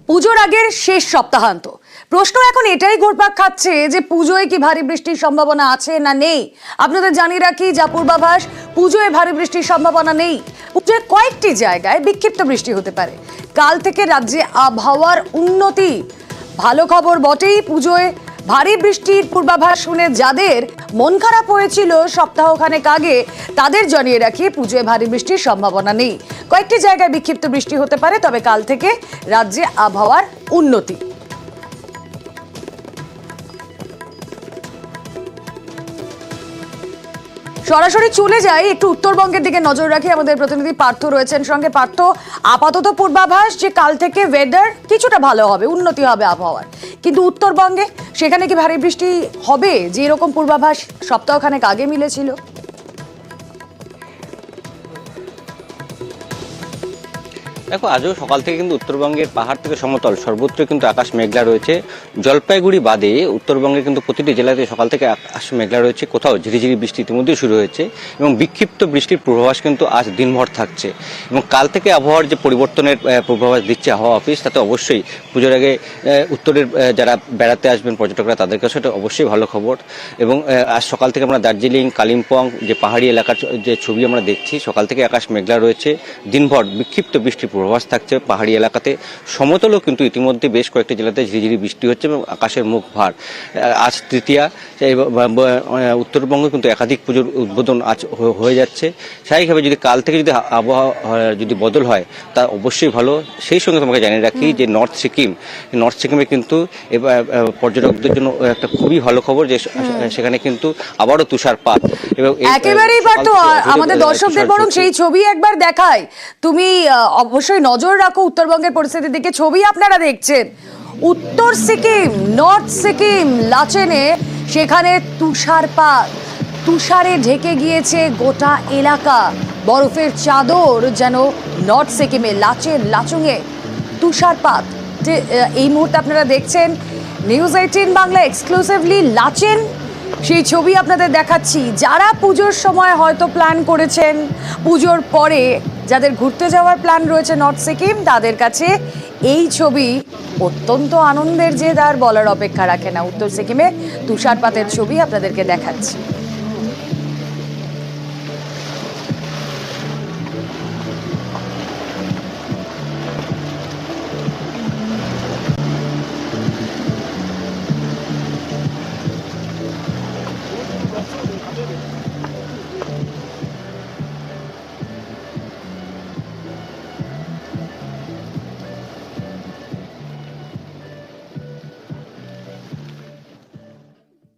পুজোর আগের শেষ সপ্তাহান্ত। প্রশ্ন এখন এটাই ঘুরপাক খাচ্ছে যে পুজোয় কি ভারী বৃষ্টির সম্ভাবনা আছে না নেই। আপনাদের জানিয়ে রাখি, যা পূর্বাভাস, পুজোয় ভারী বৃষ্টির সম্ভাবনা নেই। পুজোয় কয়েকটি জায়গায় বিক্ষিপ্ত বৃষ্টি হতে পারে। কাল থেকে রাজ্যে আবহাওয়ার উন্নতি। ভালো খবর বটেই, পুজোয় ভারী বৃষ্টির পূর্বাভাস শুনে যাদের মন খারাপ হয়েছিল সপ্তাহখানেক আগে, তাদের জানিয়ে রাখি পুজোয় ভারী বৃষ্টির সম্ভাবনা নেই। কয়েকটি জায়গায় বিক্ষিপ্ত বৃষ্টি হতে পারে, তবে কাল থেকে রাজ্যে আবহাওয়ার উন্নতি। সরাসরি চলে যাই, একটু উত্তরবঙ্গের দিকে নজর রাখি। আমাদের প্রতিনিধি পার্থ রয়েছেন সঙ্গে। পার্থ, আপাতত পূর্বাভাস যে কাল থেকে ওয়েদার কিছুটা ভালো হবে, উন্নতি হবে আবহাওয়ার, কিন্তু উত্তরবঙ্গে সেখানে কি ভারী বৃষ্টি হবে যে এরকম পূর্বাভাস সপ্তাহখানেক আগে মিলেছিল? দেখো, আজও সকাল থেকে কিন্তু উত্তরবঙ্গের পাহাড় থেকে সমতল সর্বত্র কিন্তু আকাশ মেঘলা রয়েছে। জলপাইগুড়ি বাদে উত্তরবঙ্গের কিন্তু প্রতিটি জেলাতে সকাল থেকে আকাশ মেঘলা রয়েছে। কোথাও ঝিরিঝিরি বৃষ্টি ইতিমধ্যে শুরু হয়েছে এবং বিক্ষিপ্ত বৃষ্টির পূর্বাভাস কিন্তু আজ দিনভর থাকছে। এবং কাল থেকে আবহাওয়ার যে পরিবর্তনের পূর্বাভাস দিচ্ছে আবহাওয়া অফিস, তাতে অবশ্যই পুজোর আগে উত্তরের যারা বেড়াতে আসবেন পর্যটকরা, তাদের কাছে এটা অবশ্যই ভালো খবর। এবং আজ সকাল থেকে আমরা দার্জিলিং, কালিম্পং যে পাহাড়ি এলাকার যে ছবি আমরা দেখছি, সকাল থেকে আকাশ মেঘলা রয়েছে। দিনভর বিক্ষিপ্ত বৃষ্টির পূর্বাভাস থাকছে পাহাড়ি এলাকাতে। সমতলও কিন্তু ইতিমধ্যে বেশ কয়েকটি জেলাতে ঝিরিঝিরি বৃষ্টি হচ্ছে এবং আকাশের মুখ ভার। আজ তৃতীয়া, উত্তরবঙ্গে কিন্তু একাধিক পুজোর উদ্বোধন আজ হয়ে যাচ্ছে। স্বাভাবিকভাবে যদি কাল থেকে যদি আবহাওয়া যদি বদল হয়, তা অবশ্যই ভালো। সেই সঙ্গে তোমাকে জানিয়ে রাখি যে নর্থ সিকিমে কিন্তু পর্যটকদের জন্য একটা খুবই ভালো খবর যে সেখানে কিন্তু আবারও তুষারপাত। এবং একেবারেই পার্থ, আমাদের দর্শকদের বরং সেই ছবি একবার দেখায়। তুমি অবশ্যই নজর রাখো উত্তরবঙ্গের পরিস্থিতির দিকে। ছবি আপনারা দেখছেন উত্তর সিকিম, নর্থ সিকিম, লাচেনে সেখানে তুষারপাত, তুষারে ঢেকে গিয়েছে গোটা এলাকা। বরফের চাদর যেন নর্থ সিকিমে, লাচুংয়ে তুষারপাত। এই মুহূর্তে আপনারা দেখছেন নিউজ 18 বাংলা এক্সক্লুসিভলি লাচেন, সেই ছবি আপনাদের দেখাচ্ছি। যারা পুজোর সময় হয়তো প্ল্যান করেছেন, পুজোর পরে যাদের ঘুরতে যাওয়ার প্ল্যান রয়েছে নর্থ সিকিম, তাদের কাছে এই ছবি অত্যন্ত আনন্দের, যে তার বলার অপেক্ষা রাখে না। উত্তর সিকিমে তুষারপাতের ছবি আপনাদেরকে দেখাচ্ছি।